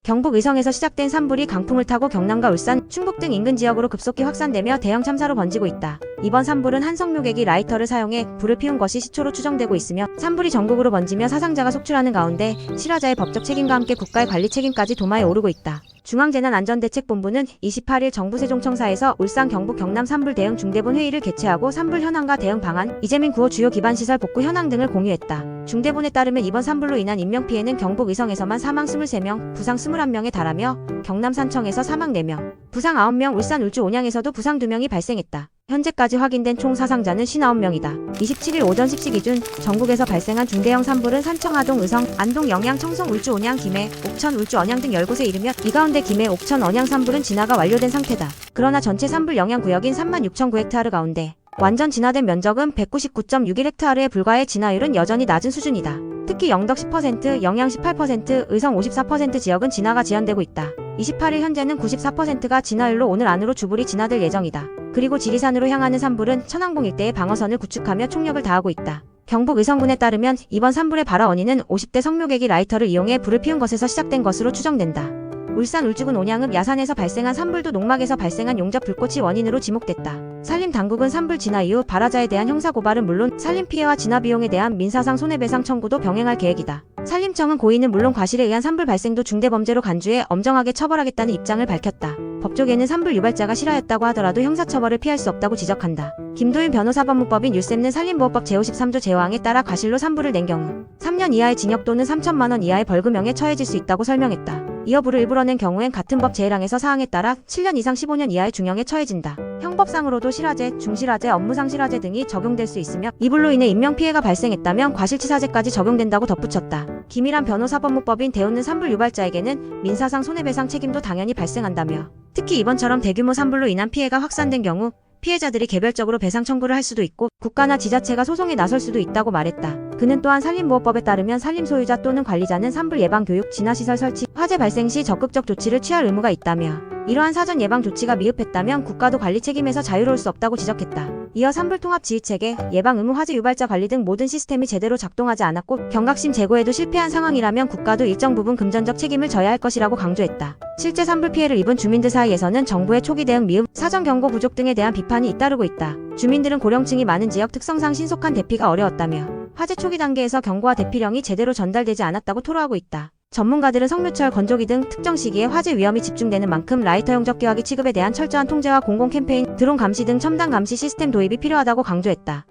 경북 의성에서 시작된 산불이 강풍을 타고 경남과 울산, 충북 등 인근 지역으로 급속히 확산되며 대형 참사로 번지고 있다. 이번 산불은 한 석유객이 라이터를 사용해 불을 피운 것이 시초로 추정되고 있으며 산불이 전국으로 번지며 사상자가 속출하는 가운데 실화자의 법적 책임과 함께 국가의 관리 책임까지 도마에 오르고 있다. 중앙재난안전대책본부는 28일 정부 세종청사에서 울산, 경북, 경남 산불 대응 중대본 회의를 개최하고 산불 현황과 대응 방안, 이재민 구호 주요 기반시설 복구 현황 등을 공유했다. 중대본에 따르면 이번 산불로 인한 인명피해는 경북 의성에서만 사망 23명, 부상 21명에 달하며 경남 산청에서 사망 4명, 부상 9명, 울산 울주 온양에서도 부상 2명이 발생했다. 현재까지 확인된 총 사상자는 59명이다. 27일 오전 10시 기준 전국에서 발생한 중대형 산불은 산청, 하동, 의성, 안동, 영양, 청송, 울주, 온양, 김해, 옥천, 울주, 언양 등 10곳에 이르며 이 가운데 김해, 옥천, 언양 산불은 진화가 완료된 상태다. 그러나 전체 산불 영향 구역인 36,009헥타르 가운데 완전 진화된 면적은 199.61헥타르에 불과해 진화율은 여전히 낮은 수준이다. 특히 영덕 10%, 영양 18%, 의성 54% 지역은 진화가 지연되고 있다. 28일 현재는 94%가 진화율로 오늘 안으로 주불이 진화될 예정이다. 그리고 지리산으로 향하는 산불은 천왕봉 일대의 방어선을 구축하며 총력을 다하고 있다. 경북 의성군에 따르면 이번 산불의 발화 원인은 50대 석유객이 라이터를 이용해 불을 피운 것에서 시작된 것으로 추정된다. 울산 울주군 온양읍 야산에서 발생한 산불도 농막에서 발생한 용접 불꽃이 원인으로 지목됐다. 산림당국은 산불 진화 이후 발화자에 대한 형사고발은 물론 산림피해와 진화비용에 대한 민사상 손해배상 청구도 병행할 계획이다. 산림청은 고의는 물론 과실에 의한 산불 발생도 중대범죄로 간주해 엄정하게 처벌하겠다는 입장을 밝혔다. 법조계는 산불 유발자가 실화였다고 하더라도 형사처벌을 피할 수 없다고 지적한다. 김도윤 변호사 법무법인 율셈는 산림보호법 제53조 제5항에 따라 과실로 산불을 낸 경우 3년 이하의 징역 또는 3천만 원 이하의 벌금형에 처해질 수 있다고 설명했다. 이어 불을 일부러 낸 경우엔 같은 법 제1항에서 사항에 따라 7년 이상 15년 이하의 중형에 처해진다. 형법상으로도 실화재, 중실화재, 업무상실화재 등이 적용될 수 있으며 이 불로 인해 인명피해가 발생했다면 과실치사죄까지 적용된다고 덧붙였다. 김일환 변호사 법무법인 대우는 산불 유발자에게는 민사상 손해배상 책임도 당연히 발생한다며 특히 이번처럼 대규모 산불로 인한 피해가 확산된 경우 피해자들이 개별적으로 배상 청구를 할 수도 있고 국가나 지자체가 소송에 나설 수도 있다고 말했다. 그는 또한 산림보호법에 따르면 산림 소유자 또는 관리자는 산불 예방 교육, 진화시설 설치, 화재 발생 시 적극적 조치를 취할 의무가 있다며 이러한 사전 예방 조치가 미흡했다면 국가도 관리 책임에서 자유로울 수 없다고 지적했다. 이어 산불 통합 지휘체계, 예방 의무, 화재 유발자 관리 등 모든 시스템이 제대로 작동하지 않았고 경각심 제고에도 실패한 상황이라면 국가도 일정 부분 금전적 책임을 져야 할 것이라고 강조했다. 실제 산불 피해를 입은 주민들 사이에서는 정부의 초기 대응 미흡, 사전 경고 부족 등에 대한 비판이 잇따르고 있다. 주민들은 고령층이 많은 지역 특성상 신속한 대피가 어려웠다며 화재 초기 단계에서 경고와 대피령이 제대로 전달되지 않았다고 토로하고 있다. 전문가들은 석류철, 건조기 등 특정 시기에 화재 위험이 집중되는 만큼 라이터용 접기화기 취급에 대한 철저한 통제와 공공 캠페인, 드론 감시 등 첨단 감시 시스템 도입이 필요하다고 강조했다.